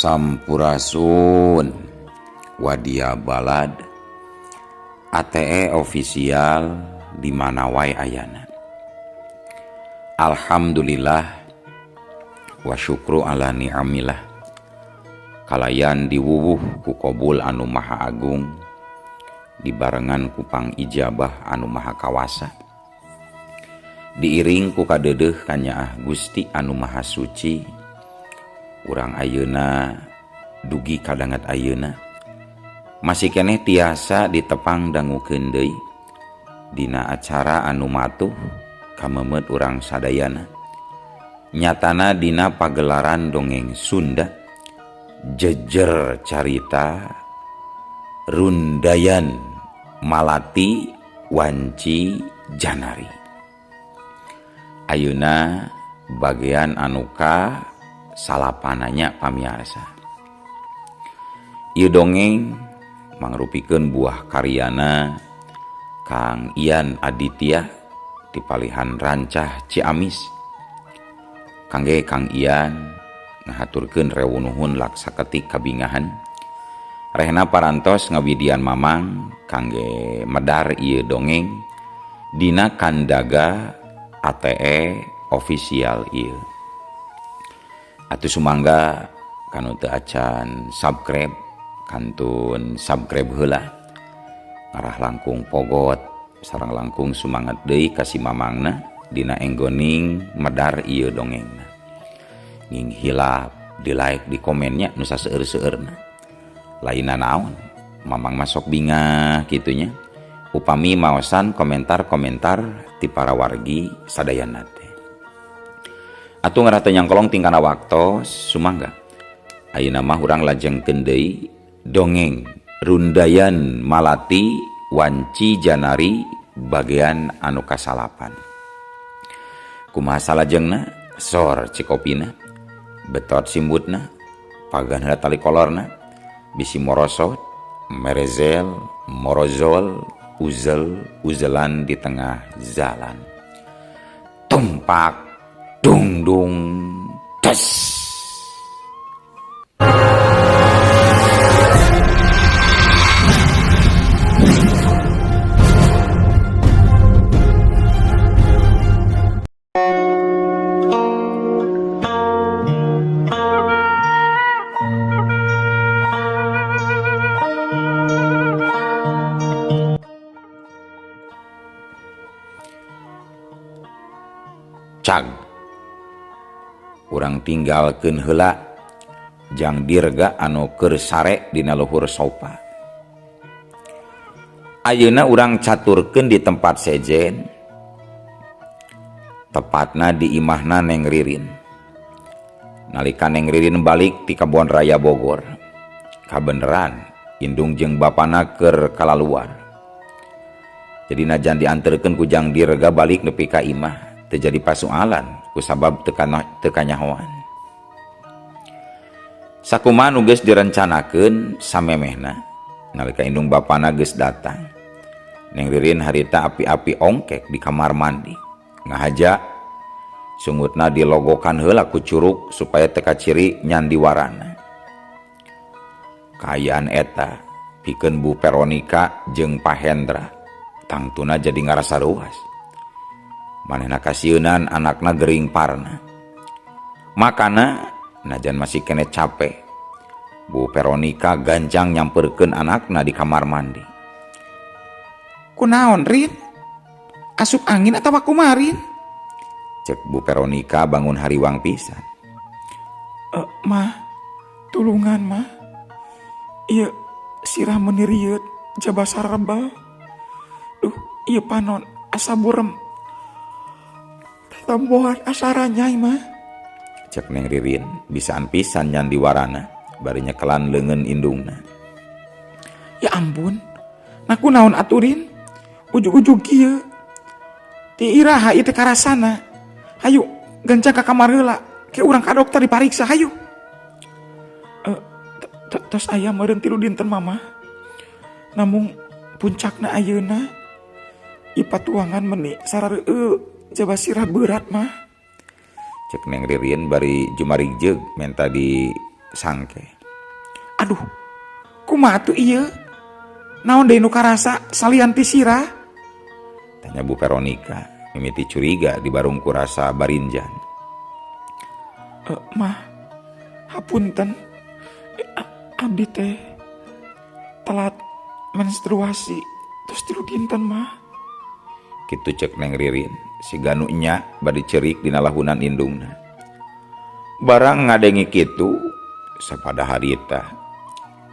Sampurasun Wadia Balad ATE official di mana wae ayana. Alhamdulillah wa syukru ala ni'amillah. Kalayan diwuwuh ku qobul anu maha agung, dibarengan ku pang ijabah anu maha kawasa. Diiring ku kadeudeuh ka Nyaah Gusti anu maha suci. Urang ayeuna dugi kadangat ayeuna masih keneh tiasa ditepang dangukeun deui dina acara anu matuh kamemet urang sadayana. Nyatana dina pagelaran dongeng Sunda jejer carita Rundayan Malati Wanci Janari. Ayeuna bagian anuka salapananya pamiarsa. Ieu dongeng mangrupikeun buah karyana Kang Ian Aditya di Palihan Rancah Ciamis. Kangge Kang Ian ngahaturkeun rewuh-nuhun laksaketik kabingahan. Rehna parantos ngawidian mamang kangge medar ieu dongeng dina kandaga ATE official ieu. Atuh sumangga kanu teu acan subscribe kantun subscribe heula. Ngarah langkung pogot sareng langkung sumanget deui ka si mamangna dina enggoning medar ieu dongengna. Nging hilap di like di komennya nu saseueur-seueurna. Lainna naon? Mamang masok bingah kitunya. Upami maosan komentar-komentar ti para wargi sadayana teh. Atuh ngarah teu nyangkolong tingkana waktos sumangga. Ayeuna mah urang lajengkeun deui dongeng Rundayan Malati Wanci Janari bagian anu kasalapan. Kumaha salajengna? Sor cikopina, betot simbutna, pagan heula tali kolorna, bisi morosot, merezel, morozol, uzel-uzelan di tengah jalan. Tumpak dung dung tes. Cag urang tinggalkeun heula jang dirga anu keur sare dina luhur sofa. Ayeuna urang caturkeun di tempat sejen, tepatna di imahna Neng Ririn. Nalika Neng Ririn balik ti Kebon Raya Bogor, kabeneran indung jeung bapana keur kalaluar. Jadi najan dianterkeun ku jang dirga balik nepi ka imah, teu jadi pasoalan kusabab teu kanyahoan. Sakumaha nu geus direncanakeun samemehna nalika indung bapana geus datang. Neng Ririn harita api-api ongkek di kamar mandi. Ngahaja sungutna dilogokan heula ku curug supaya teu kaciri nyandiwarana. Kaayaan eta pikeun Bu Veronika jeung Pak Hendra tangtuna jadi ngarasa ruas. Manehna kasieunan anakna gering parna. Makana najan masih kene capek, Bu Veronika ganjang nyamperkeun anakna di kamar mandi. Kunaon, Rin? Asup angin atawa kumarin? Cek Bu Veronika bangun hariwang pisan. Mah, tulungan mah. Ieu sirah meniriut jabasar rebel. Ieu panon asa burem. Tambohan asaranya mah. Cek Neng Ririn bisaan pisan nyandiwarana bari nyekelan leungeun indungna. Ya ampun, naku naon aturin? Ujug-ujug kieu. Ti iraha ieu teh karasana. Hayu, gancang ka kamar heula, ke urang ka dokter dipariksa hayu. Tos aya meureun tilu dinten mama. Namung puncakna ayeuna ieu patuangan meuni sarareueu jabasirah berat mah. Cek Neng Ririn bari jumarigjeg menta di sangke. Aduh, kumaha atuh ieu? Naon deui nu karasa salian ti sirah? Tanya Bu Veronica, mimiti curiga di barung kurasa barinjan. Mah, hapunten. Abdi teh telat menstruasi terus 3 dinten mah. Kitu cek Neng Ririn, si ganunya bari cerik dina lahunan indungna. Barang ngadengi kitu, sapada harita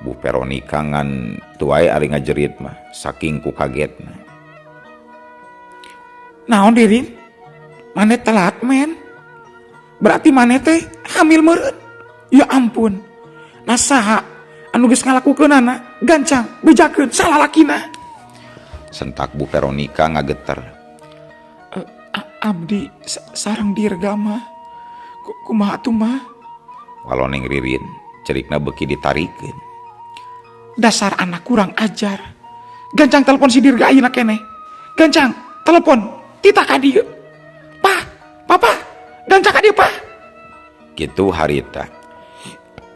Bu Veronica ngan tuai ari ngajerit mah saking ku kagetna. Naon Dirin? Mane telat men? Berarti mane teh hamil meureun? Ya ampun. Nasaha anu geus ngalakukeunana gancang bejakeun salah lakina. Sentak Bu Veronica ngageter. Abdi sareng dirga mah. Kumaha atuh mah? Walau Neng Ririn cerikna beuki ditarikeun. Dasar anak kurang ajar. Gancang telepon si dirga ayeuna keneh. Gancang telepon tita ka dieu. Papa, gancang ka dieu, Pa. Kitu harita.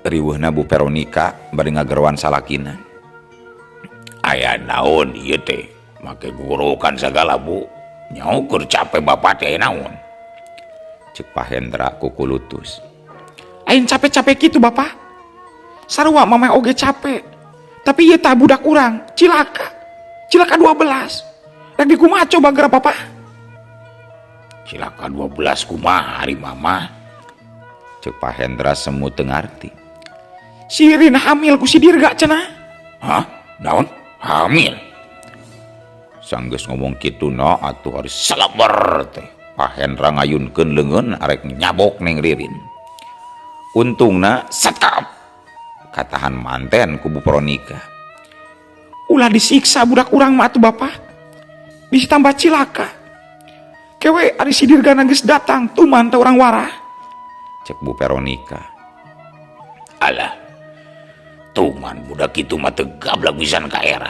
Riweuhna Bu Veronica bari ngagerwan salakina. Aya naon ieu teh? Make gurukan segala Bu. Nyaukur capek bapak teh naon? Cek Pak Hendra kukulutus. Aing capek-capek gitu Bapak. Sarua mama oge capek. Tapi ieu tah budak urang, cilaka. Cilaka 12. Rek dikumaha coba geura Papa? Cilaka 12 kumaha hari mama? Cek Pak Hendra semu teu ngarti. Si Rina hamil ku si dirga cenah. Hah? Naon? Hamil? Sanggeus ngomong kitu no atuh harus salabar teh. Pak Hendra ngayunkeun leungeun arek nyabok Neng Ririn. Untungna satap katahan manten ku Bu Veronica. Ulah disiksa budak urang mah atuh Bapak. Bisa tambah cilaka. Kewe ari si dirga geus datang tuman teh urang warah. Cek Bu Veronica. Alah. Tuman budak kitu mah teu gablak pisan ka era.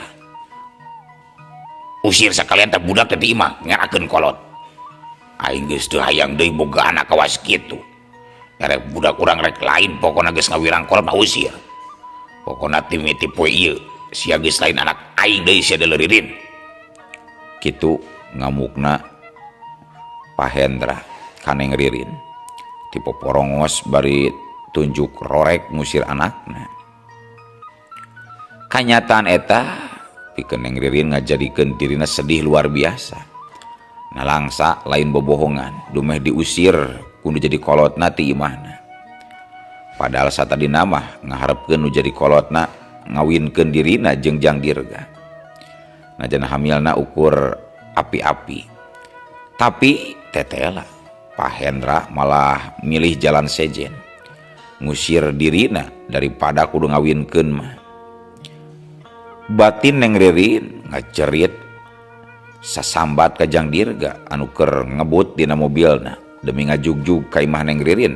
Usir sakalian teh budak teh di imah ngerakeun kolot. Aing geus teu hayang deui boga anak kawas kitu. Erek budak urang rek lain pokona geus ngawirang kolot mah usir. Pokona timiti poe ieu sia geus lain anak aing deui sia Ririn. Kitu ngamukna Pak Hendra ka Neng Ririn. Tipe porongos bari tunjuk rorek ngusir anakna. Kanyataan eta pikeun Neng Ririn ngajadikeun dirina sedih luar biasa. Nalangsa lain bobohongan, dumeh diusir kudu jadi kolotna ti imahna. Padahal satadina mah ngaharepkeun nu jadi kolotna ngawinkeun dirina jeung Jang Dirga. Najana hamilna ukur api-api. Tapi tetela Pak Hendra malah milih jalan sejen. Ngusir dirina daripada kudu ngawinkeun mah. Batin Neng Ririn ngacerit sasambat ka Jang Dirga anu keur ngebut dina mobilna demi ngajugjug ka imah Neng Ririn.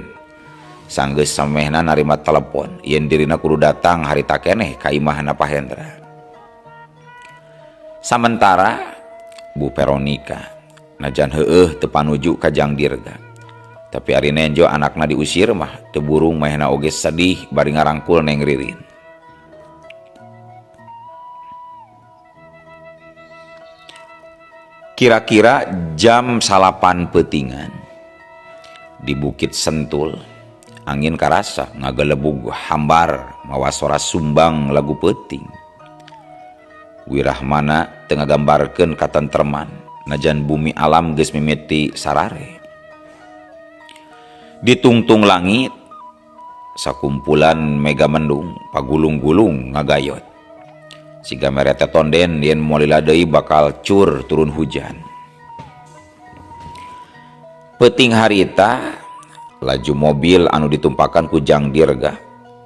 Sanggeus samehna narima telepon yen dirina kudu datang harita keneh ka imahna Pak Hendra. Samentara Bu Veronica najan heueuh teu panuju ka Jang Dirga. Tapi ari nenjo anakna diusir mah teu burung mahena oge sedih bari ngarangkul Neng Ririn. Kira-kira jam 8 peutingan di Bukit Sentul angin karasa ngagelebug hambar mawa sora sumbang lagu peuting. Wirahmana teu ngagambarkeun katentreman najan bumi alam geus mimiti sarare. Di tungtung langit sakumpulan mega mendung pagulung-gulung ngagayot. Siga mere tonden yen molila deui bakal cur turun hujan. Peuting harita laju mobil anu ditumpakan ku Jang Dirga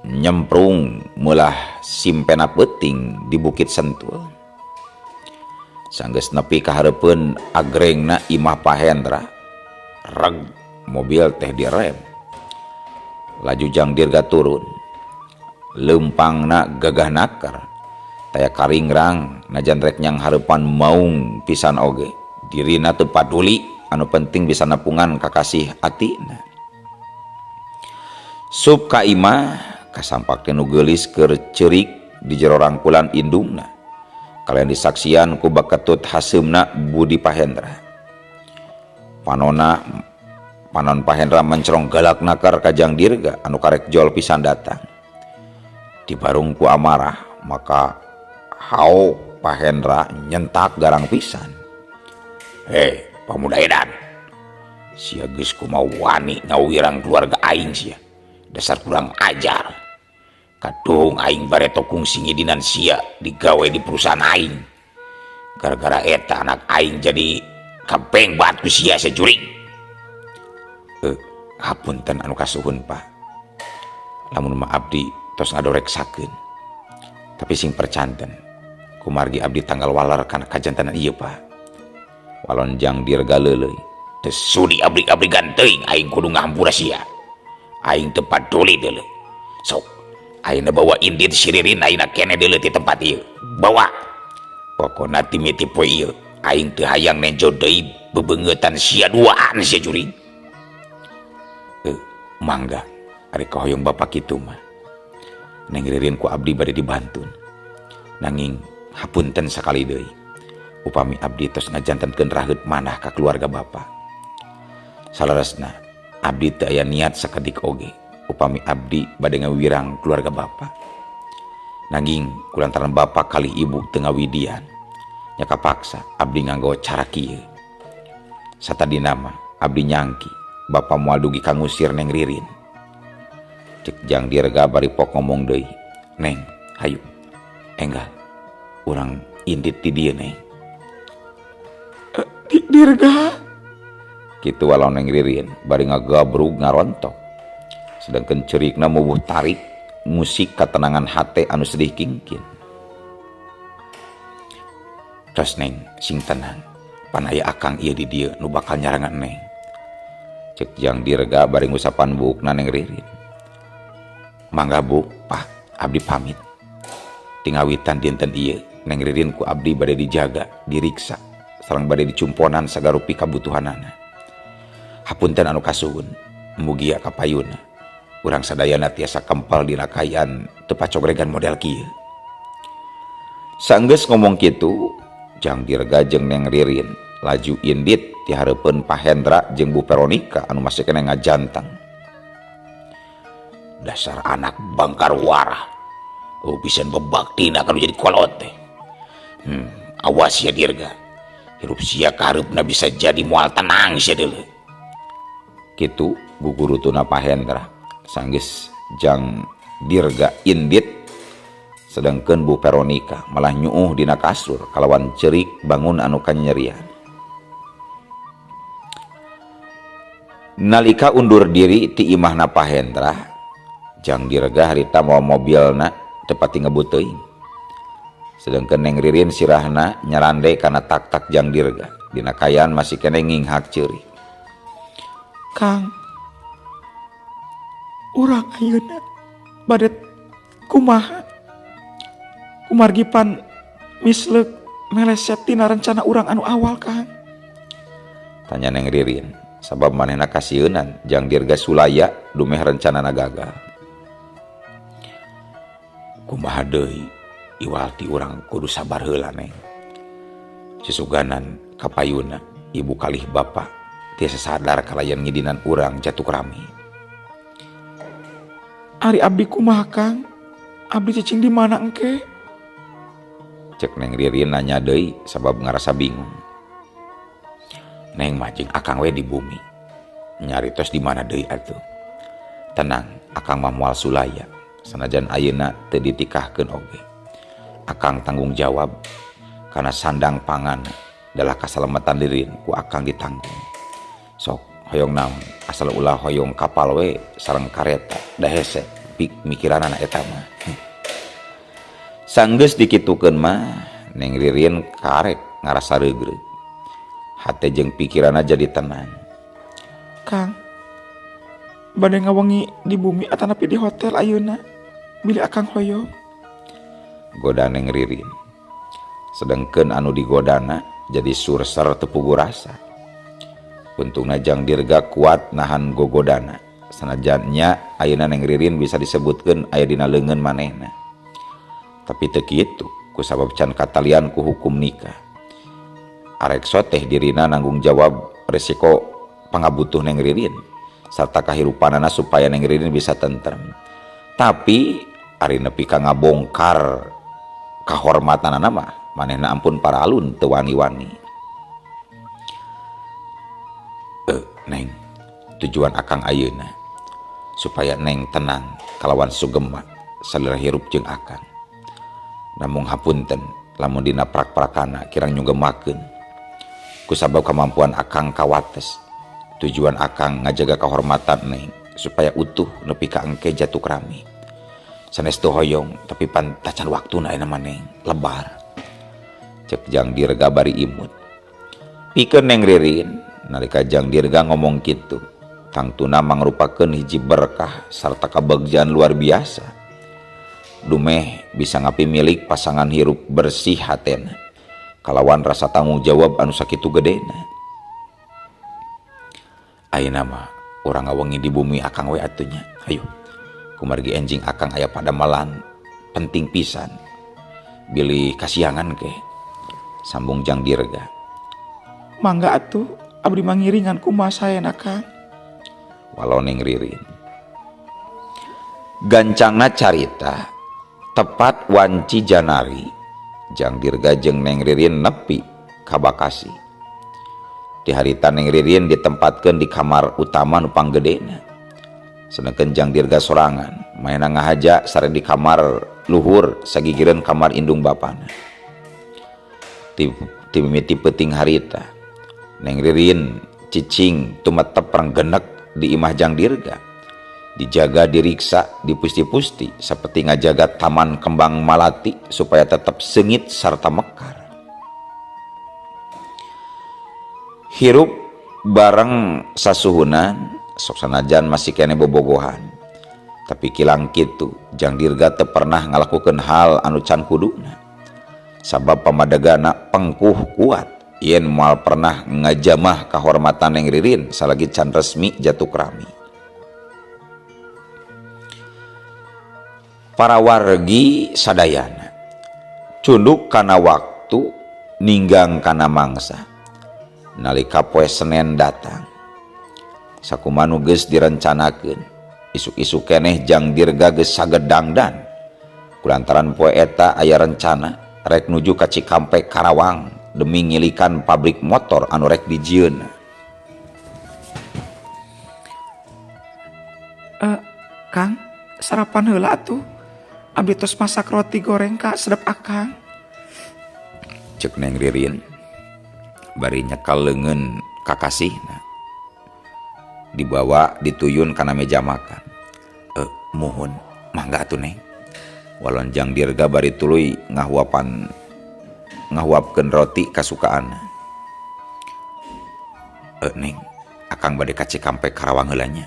nyemprung meulah simpena peuting di Bukit Sentul. Sanggeus nepi ka hareupeun agrengna imah Pak Hendra, reg mobil teh direm. Laju Jang Dirga turun. Leumpangna gagah nakar. Taya karingrang najan rek nyang hareupan maung pisan oge. Dirina teu paduli, anu penting bisa nepungan kakasih atina. Sup ka imah kasampak teh nu geulis keur ceurik di jero rangkulan indungna kalian disaksian ku baketut haseumna Budi Pahendra. Panon Pahendra mencerong galak nakar ka Jang Dirga anu karek jol pisan datang. Dibarung ku amarah maka hao Pahendra nyentak garang pisan. Hei pemuda edan, sia geus kumaha wani ngawirang keluarga aing sia, dasar kurang ajar. Kadung aing bareto kungsi ngidinan sia digawe di perusahaan aing, gara-gara eta anak aing jadi kempeng batu sia sejuring. Hapunten anu kasuhun Pak, lamun mah abdi tos ngadoreksakeun, tapi sing percanten kumargi abdi tanggal walar kana kajantenan ieu Pak. Walon Jang Dirga leuleuy, teu sudi abri-abrigan teuing aing kudu ngahampura sia. Aing teu paduli deuleu. Sok ayeuna bawa indit si Ririn ayeuna keneh deuleu ti tempat ieu. Bawa. Pokona ti miti poe ieu aing teu hayang nenjo deui bebeungetan sia duaan sia juring. Mangga ari kahoyong bapak kitu mah. Neng Ririn ku abdi bade dibantun. Nanging hapunten sakali deui. Upami abdi tos ngajantenkeun raheut manah ka keluarga bapa. Salaresna abdi teu aya niat sakedik oge upami abdi bade ngawirang keluarga bapa. Nanging kulantaran bapa kali ibu teu ngawidian nya kapaksa abdi nganggo cara kieu. Satadina mah abdi nyangki bapa moal dugi kangusir Neng Ririn. Cek Jang Dirga bari pok ngomong deui, "Neng, hayu. Enggal. Urang indit di dieu, Neng." Dirga Kitu walau Neng Ririn bari ngagabrug ngarontok. Sedangkeun ceurikna mubuh tarik musik katenangan hate anu sedih kingkin. Tos Neng sing tenang, pan aya akang ieu di dieu nu bakal nyarangan Neng. Cek Jang Dirga bari ngusapan buukna Neng Ririn. Mangga Bu, Pak, abdi pamit. Tingawitan dinten ieu Neng Ririn ku abdi bade dijaga, diriksa, sareng bade dicumponan sagarupi kabutuhanana. Hapunten anu kasuhun, mugia kapayuna. Urang sadayana tiasa kempal dina kayaan teu pacogregan model kieu. Saenggeus ngomong kitu, Jang Dirga jeung Neng Ririn laju indit ti hareupeun Pahendra jeung Bu Veronika anu masih kena ngajantang. Dasar anak bangkar warah. Pisan bebaktina kanu jadi kolot teh. Awas ya Dirga. Hirup sia kareupna bisa jadi moal tenang sia deuleu. Kitu gugurutuna Pahendra. Sanggeus Jang Dirga indit, sedangkeun Bu Veronika malah nyuuh dina kasur kalawan ceurik bangun anu kanyerian. Nalika undur diri ti imahna Pahendra, Jang Dirga harita mawa mobilna teu pati ngebut teuing. Sedangkeun Neng Ririn sirahna nyarande kana tak-tak Jang Dirga dina kayaan masih kene nginghak ceurik. Kang, urang ayeuna bade kumaha? Kumargi pan misleuk meleset tina rencana urang anu awal, Kang. Tanya Neng Ririn, sabab manehna kasieun Jang Dirga sulaya dumeh rencanana gagal. Kumaha deui, iwalti urang kudu sabar heula Neng. Susuganan kapayuna ibu kalih bapa tiasa sadar kalayan ngidinan urang jatuh rami. Ari abdi kumaha, Kang? Abdi cicing di mana engke? Cek Neng Ririn nanya deui sabab ngarasa bingung. Neng mah jeung akang we di bumi. Nyaritos di mana deui atuh. Tenang, akang mah moal sulaya. Sanajan ayeuna teu ditikahkeun oge. Akang tanggung jawab karena sandang pangan adalah kasalamatan Ririn ku akang ditanggung. Sok hoyong naon asal ulah hoyong kapal we sareng kareta da hese pik mikiranana eta mah. Sanggeus dikitukeun mah Neng Ririn karek ngarasa regreg. Hate jeung pikiranna jadi tenang. Kang, bade ngawengi di bumi atanapi di hotel ayeuna. Bili akang hoyong. Goda Neng Ririn. Sedangkeun anu digodana jadi surser teu puguh rasa. Untungna Jang Dirga kuat nahan gogodana. Sanajan nya ayeuna Neng Ririn bisa disebutkeun aya dina leungeun manehna. Tapi teu kitu, kusabab can katalian ku hukum nikah. Arekso teh dirina nanggung jawab resiko pangabutuh Neng Ririn sarta kahirupanana supaya Neng Ririn bisa tentrem. Tapi ari nepi ka ngabongkar kahormatanana mah manehna ampun para alun teu wani-wani. Neng, tujuan akang ayeuna supaya Neng tenang kalawan sugema salira hirup jeung akang. Namung hapunten lamun dina prak-prakana kirang nyugemakeun kusabab kemampuan akang kawates. Tujuan akang ngajaga kahormatan Neng supaya utuh nepi ka engke jatuh rami. Sanestu hoyong tapi pantacan waktuna ayeuna mah Neng lebar. Cek Jang Dirga bari imut. Pikeun Neng Ririn nalika Jang Dirga ngomong kitu, tangtuna mangrupakeun hiji berkah sarta kabagjan luar biasa. Dumeh bisa ngapi milik pasangan hirup bersih hatena kalawan rasa tanggung jawab anu sakitu gedena. Ayeuna mah urang ngawengi di bumi akang we atunya. Hayu kumargi enjing akang aya pada malan penting pisan bilih kasiangan ke, sambung Jang Dirga. Mangga atuh abdi mangiringan kumaha saen akang. Walau Neng Ririn gancangna carita tepat wanci Janari Jang Dirga jeung Neng Ririn nepi ka Bakasi. Di harita Neng Ririn ditempatkeun di kamar utama nu panggedena, sedangkan Jang Dirga sorangan maena ngahaja sare di kamar luhur sagigireun kamar indung bapana. Ti mimiti peuting harita Neng Ririn cicing tumetep renggenek di imah Jang Dirga, dijaga diriksa dipusti-pusti seperti ngajaga taman kembang malati supaya tetap sengit sarta mekar. Hirup bareng sasuhunan sok sanajan masih kene bobogohan, tapi kilang kitu Jang Dirga teu pernah ngalakukeun hal anu can kuduna. Sabab pamadagana pengkuh kuat yen moal pernah ngajamah kahormatan Neng Ririn salagi can resmi jatuh rami. Para wargi sadayana cunduk kana waktu ninggang kana mangsa nalika poe Senen datang. Sakumanu geus direncanakeun isuk-isuk keneh Jang Dirga geus sagedangdan kulantaran poe eta aya rencana rek nuju ka Cikampek Karawang demi ngilikan pabrik motor anu rek dijieun. Kang, sarapan heula atuh. Abdi tos masak roti goreng ka sedep akang. Cek Neng Ririn bari nyekal leungeun kakasihna dibawa dituyun kana meja makan. Mohon mangga atuh Neng. Walon Jang Dirga bari tuluy ngahuapkeun roti kasukaanna. Neng, akang bade ka Cikampek Karawang heula nya.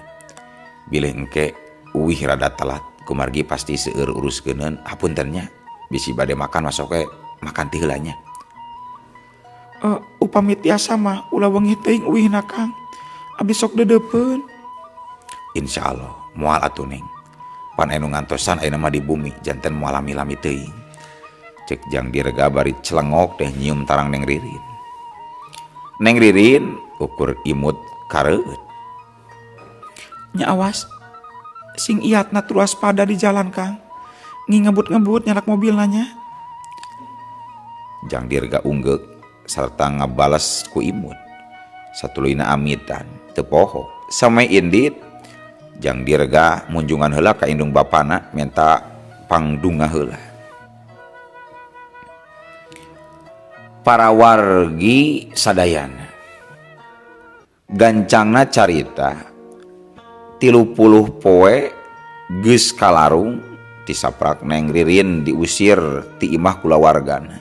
Bilih engke uwih rada telat kumargi pasti seueur uruskeun hapuntennya bisi bade makan masok ke makan ti heula nya. Upami tiasa mah ulah wengi teuing uwihna Kang. Abdi sok dedeupeun. Insyaallah moal atuh Neng. Pan anu ngantosan ayeuna mah di bumi janten moal lami-lami teuing. Cek Jang Dirga bari celengok teh nyium tarang Neng Ririn. Neng Ririn ukur imut kareut. Nya awas sing iatna teu waspada di jalan Kang. Ngebut-ngebut nyalak mobil nanya. Jang Dirga unggek serta ngabales ku imut. Satuluyna amitan teu poho. Samai indit Jang Dirga munjungan heula ka indung bapana minta pangdunga heula. Para wargi sadayana gancangna carita 30 poe geus kalarung ti saprak Neng Ririn diusir ti imah kulawargana.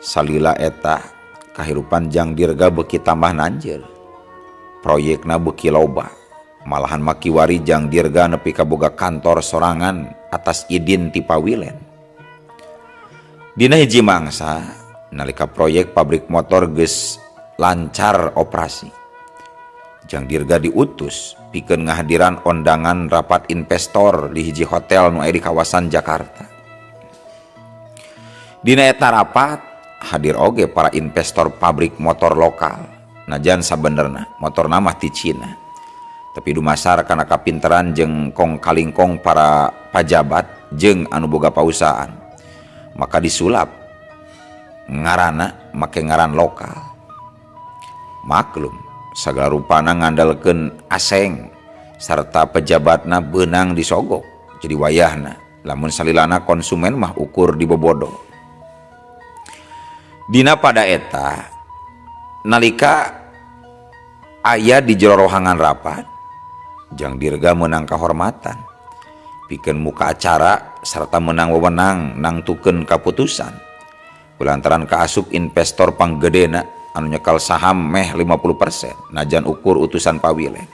Salila eta kahirupan Jang Dirga beuki tambah nanjeur. Proyekna beuki loba. Malahan makiwari Jang Dirga nepi ka boga kantor sorangan atas idin ti pawilen. Dina hiji mangsa nalika proyek pabrik motor geus lancar operasi, Jang Dirga diutus pikeun ngahadiran undangan rapat investor di hiji hotel nu aya di kawasan Jakarta. Dina eta rapat hadir oge para investor pabrik motor lokal. Najan sabenerna motorna mah ti Cina. Tapi dumasar kana kapinteran jeung kong kalingkong para pajabat jeung anu boga pausahaan. Maka disulap ngaranna make ngaran lokal. Maklum sagala rupana ngandalkeun aseng sarta pejabatna beunang disogok. Jadi wayahna lamun salilana konsumen mah ukur dibobodo. Dina pada eta nalika aya di jero rohangan rapat, Jang Dirga meunang kahormatan pikeun muka acara sarta meunang wewenang nangtukeun kaputusan kulantaran kaasup investor panggedena anu nyekal saham meh 50% najan ukur utusan pawilen.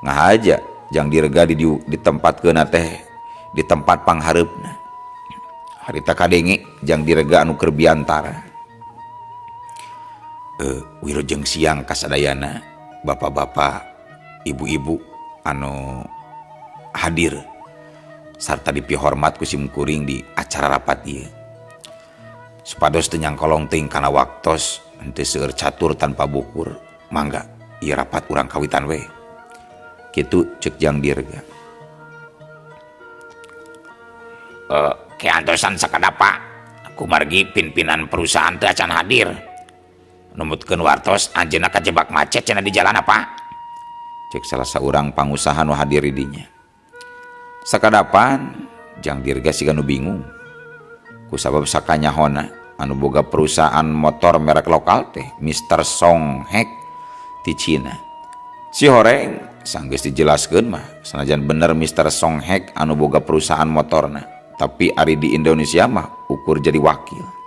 Ngahaja Jang Dirga ditempatkeun teh di tempat panghareupna. Harita kadenge Jang Dirga anu keur biantara. Wilujeng siang kasadayana bapak-bapak, ibu-ibu anu hadir sarta dipihormat ku simkuring di acara rapat ieu. Supados teu nyangkolong teuing kana waktos henteu seueur catur tanpa bukur. Mangga ieu rapat urang kawitan we. Kitu ceuk Jang Dirga. Keantosan sakadapa kumargi pimpinan perusahaan teu acan hadir. Numutkeun wartos anjeunna kajebak macet cenah di jalan apa? Cek salah saurang pangusaha nu hadir di dinya. Sakadapan Jang Dirga siga nu bingung. Kusabab sakanyahona anu boga perusahaan motor merek lokal teh Mr. Song Hek ti Cina. Si horeng sanggeus dijelaskeun mah sanajan bener Mr. Song Hek anu boga perusahaan motorna, tapi ari di Indonesia mah ukur jadi wakil.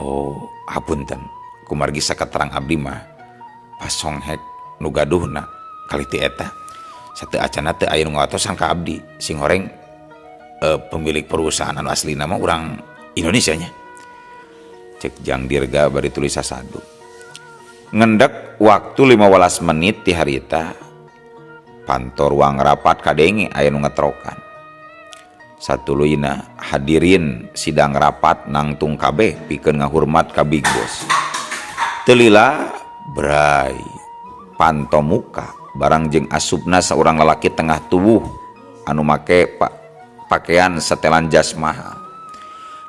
Oh, hapunten, kumargi saketerang abdi mah pas Song Hek nu gaduhna kali ti eta sateu acana teu aya nu ngatosan ka abdi. Sing horeng pemilik perusahaan anu aslina mah urang Indonesia nya. Cek Jang Dirga bari tulis sasadu. Ngendek waktu 15 menit ti harita pantor ruang rapat kadenge aya nu ngetrokan. Satuluyna hadirin sidang rapat nangtung kabeh pikeun ngahurmat ka Big Boss. Teu lila bray panto muka barang jeung asupna saurang lalaki tengah tubuh anu make pakaian setelan jas mahal.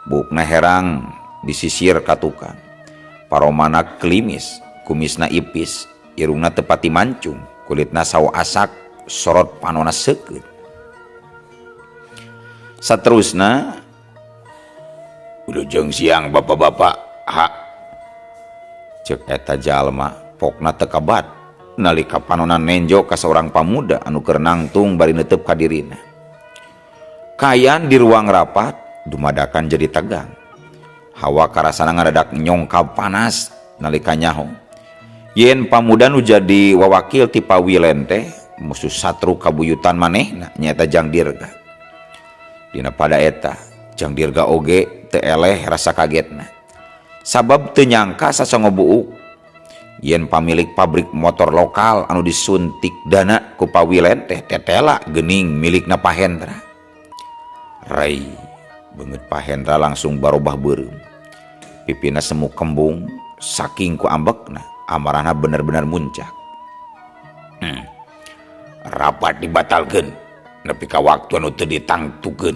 Bukna herang disisir katukan. Paromana klimis, kumisna ipis, irungna teu pati mancung, kulitna sawo asak, sorot panona seukeut. Saterusna Wilujeng siang bapak-bapak, cek eta jalma pokna teu kabat nalika panona nenjo ka saurang pamuda anu keur nangtung bari neuteup ka dirina. Kayan di ruang rapat dumadakan jadi tegang. Hawa karasana ngadadak nyongkab panas nalika nyaho yen pamuda nu jadi wawakil ti pawilen teh musuh satru kabuyutan manehna nyaeta Jang Dirga. Dina pada eta Jang Dirga oge teu eleh rasa kagetna. Sabab teu nyangka sasongo buuk yen pamilik pabrik motor lokal anu disuntik dana ku pawilen teh tetela geuning milikna Pahendra. Rai beungeut Pahendra langsung barobah beureum. Pipina semu kembung saking ku ambekna amarahna bener-bener muncak. Rapat dibatalkeun nepi ka waktu anu teu ditangtukeun.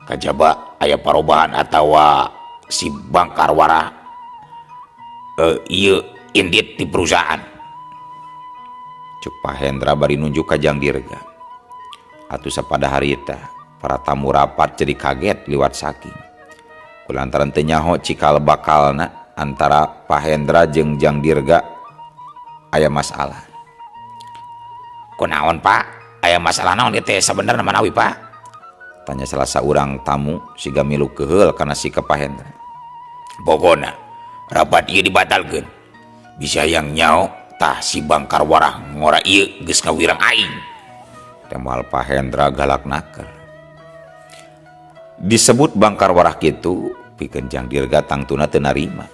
Kajaba aya parobahan atawa si bangkar warah ieu indit di perusahaan. Cuk Pahendra bari nunjuk ka Jang Dirga. Atuh sapada harita para tamu rapat jadi kaget liwat saking. Kulantaran teu nyaho cikal bakalna antara Pahendra jeung Jang Dirga aya masalah. Kunaon Pak? Aya masalah naon ieu teh sabenerna manawi Pak? Tanya salah saurang tamu siga milu keheul kana sikap Pahendra. Pokona rapat ieu dibatalkeun. Bisa yang nyao tah si bangkar warah ngora ieu geus kawirang aing. Temal Pahendra galak naker. Disebut bangkar warah kitu pikeun Jang Dirga tangtuna teu narima.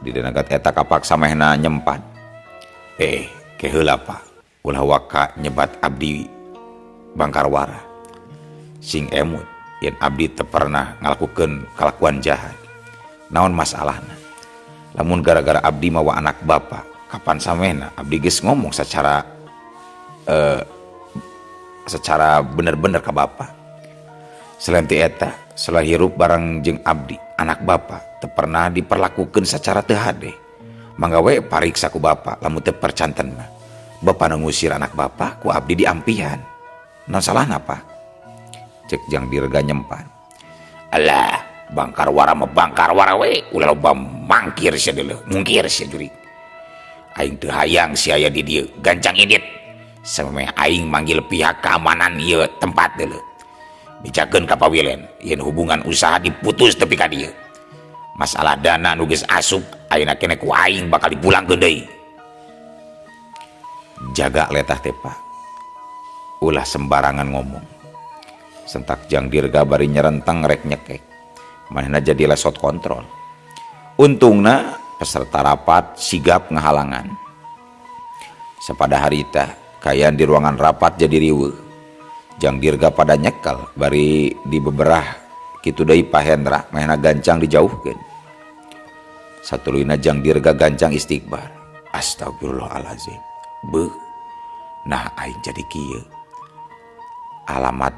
di denagat eta kapaksa mehna nyempat. Ke heula Pak, Ulah waka nyebat abdi Bangkarwara sing emut yen abdi teu pernah ngalakukeun kalakuan jahat. Naon masalahna? Lamun gara-gara abdi mawa anak bapa, kapan samehna abdi geus ngomong secara bener-bener ka bapa. Selain ti eta, setelah hirup barang jeung abdi anak bapa teu pernah diperlakukeun secara teu hade. Mangga we pariksa ku bapa lamun teu percanten mah. Bapa ngusir anak bapa ku abdi diampihan. Naon salahna Pak? Cek Jang Dirga nyempan. Alah, Bangkarwara mah Bangkarwara we, ulah loba mangkir sia deuleu, mungkir sia jurig. Aing teu hayang si aya di dieu, gancang idit. Samemeh aing manggil pihak keamanan ieu tempat deuleu. Bicakeun ka pawilen, yen hubungan usaha diputus tepi ka dieu. Masalah dana nu geus asup ayeuna keneh ku aing bakal dipulangkeun deui. Jaga letah teh Pak. Ulah sembarangan ngomong. Sentak Jang Dirga bari nyerentang rek nyekek. Manehna jadi lesot kontrol. Untungna peserta rapat sigap ngahalangan. Sapada harita kayan di ruangan rapat jadi riweuh. Jang Dirga pada nyekel bari di beberah kitu deui Pak Hendra manehna gancang dijauhkeun. Satuluyna Jang Dirga gancang istighbar. Astagfirullahalazim. Nah aing jadi kieu. Alamat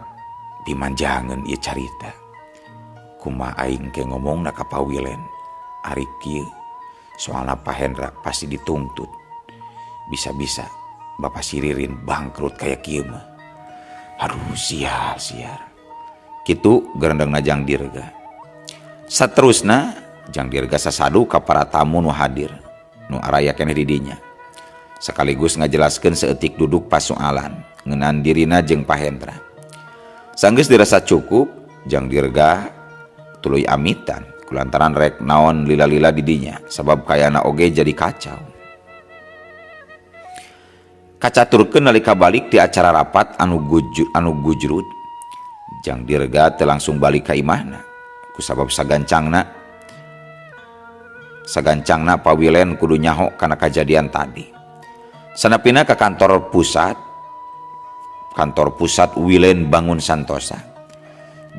dimanjangeun ieu carita. Kumaha aing ke ngomongna ka pawilen ari kieu. Soalna Pak Hendra pasti dituntut. Bisa-bisa Bapak si Ririn bangkrut kayak kieu mah. Aduh sial. Kitu gerendengna Jang Dirga. Saterusna Jang Dirga sasadu ka para tamu nu hadir nu araya keneh di dinya. Sekaligus ngajelaskeun seeutik duduk pasoalan ngeunaan dirina jeung Pak Hendra. Sanggeus dirasa cukup, Jang Dirga tuluy amitan kulantaran rek naon lila-lila di dinya sabab kayana oge jadi kacau. Kacaturkeun nalika balik di acara rapat anu gujrut, Jang Dirga teu langsung balik ka imahna kusabab sagancangna pawilen kudu nyaho kana kajadian tadi. Sanapina ke kantor pusat Wilen Bangun Santosa.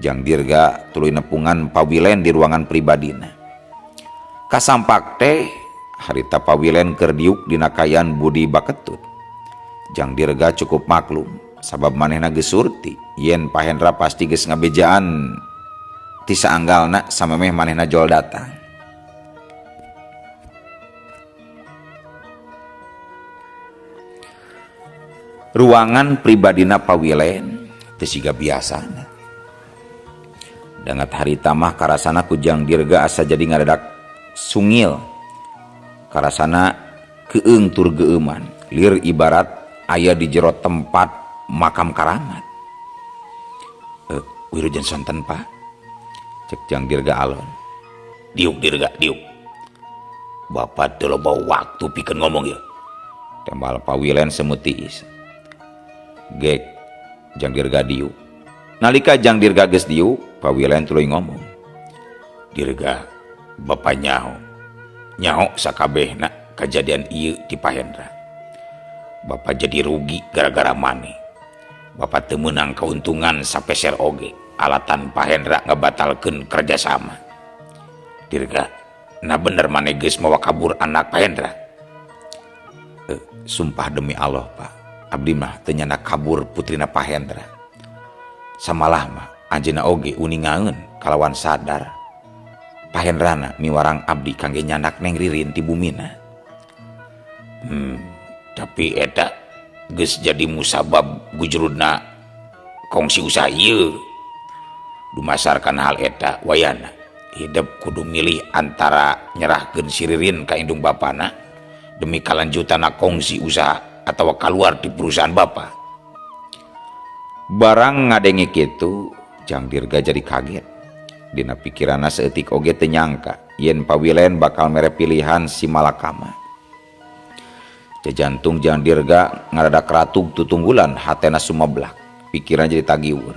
Jang Dirga tuluy nepungan pawilen di ruangan pribadina. Kasampak teh harita pawilen keur diuk dina kayan budi baketut. Jang Dirga cukup maklum sabab manehna geus surti yen Pak Hendra pasti geus ngabejaan ti saanggalna samemeh manehna jol datang. Ruangan pribadina pawilen teu siga biasana. Dangat harita mah karasana ku Jang Dirga asa jadi ngadadak sungil. Karasana keung tur geuman, lir ibarat aya di jero tempat makam karamat. Wirujeun sonten Pak. Cek Jang Dirga alon. Diuk Dirga, diuk. Bapak teu loba waktu pikeun ngomong ieu. Tembal pawilen semut tiis. Gek Jang Dirga diuk. Nalika Jang Dirga geus diuk, pawilen tuluy ngomong. Dirga, Bapak nyaho sakabehna kejadian ieu di Pak Hendra. Bapak jadi rugi gara-gara maneh. Bapak teu meunang keuntungan sapeser oge alatan Pak Hendra ngabatalkeun kerjasama. Dirga, nah bener maneh geus mawa kabur anak Pak Hendra? Sumpah demi Allah Pak, abdi mah teu nyana kabur putrina Pak Hendra. Samalah mah anjeunna oge uningaeun kalawan sadar Pak Hendrana miwarang abdi kangge nyanak Neng Ririn ti bumina. Tapi eta geus jadi musabab gujrudna kongsi usaha ieu. Dumasarkan hal eta wayana hidup kudu milih antara nyerahkeun si Ririn ka indung bapana demi kalanjutanna kongsi usaha atawa kaluar di perusahaan Bapak. Barang ngadenge kitu, Jang Dirga jadi kaget. Dina pikiranna seeutik oge teu nyangka yen pawilen bakal mere pilihan si malakama. Jantung Jang Dirga ngaradak ratug tutunggulan hatena sumeblak, pikiran jadi tagiwur.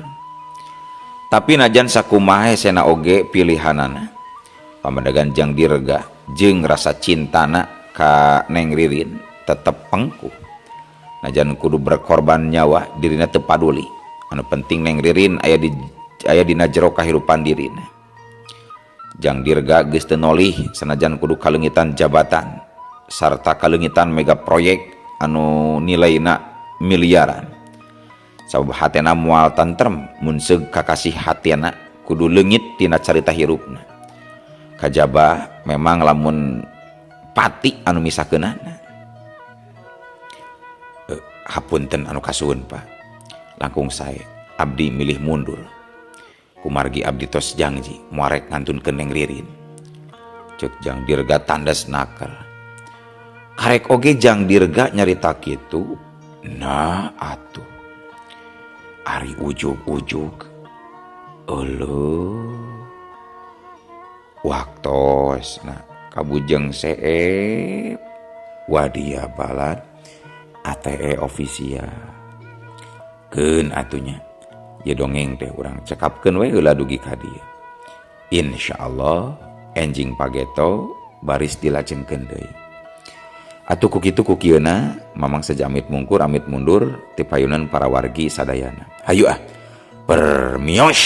Tapi najan sakumaha sena oge pilihanana, pamadagan Jang Dirga jeung rasa cintana ka Neng Ririn tetep pengkuh. Najan kudu berkorban nyawa dirina teu paduli. Anu penting Neng Ririn aya dina jero kahirupan dirina. Jang Dirga geus teu nolih sanajan kudu kalengitan jabatan sarta kalengitan mega proyek anu nilaina miliaran. Sabab hatena moal tentrem mun seug kakasih hatena kudu leungit tina carita hirupna. Kajaba memang lamun pati anu misakeunana. Hapunten anu kasuhun Pak. Langkung sae abdi milih mundur. Kumargi abdi tos janji moarek ngantunkeun Neng Ririn. Ceuk Jang Dirga tandas nakal. Karek oge Jang Dirga nyarita kitu. Nah atuh. Ari ujug-ujug. Eueuh. Waktosna kabujeng seep. Wadia balad ATE ofisial. Keun atunya. Ya dongeng teh urang cekapkeun we heula dugi ka dieu. Insyaallah enjing pageto baris dilajengkeun deui. Atuh ku kitu ku kieuna mamang saja amit mungkur amit mundur ti payunan para wargi sadayana. Hayu permios.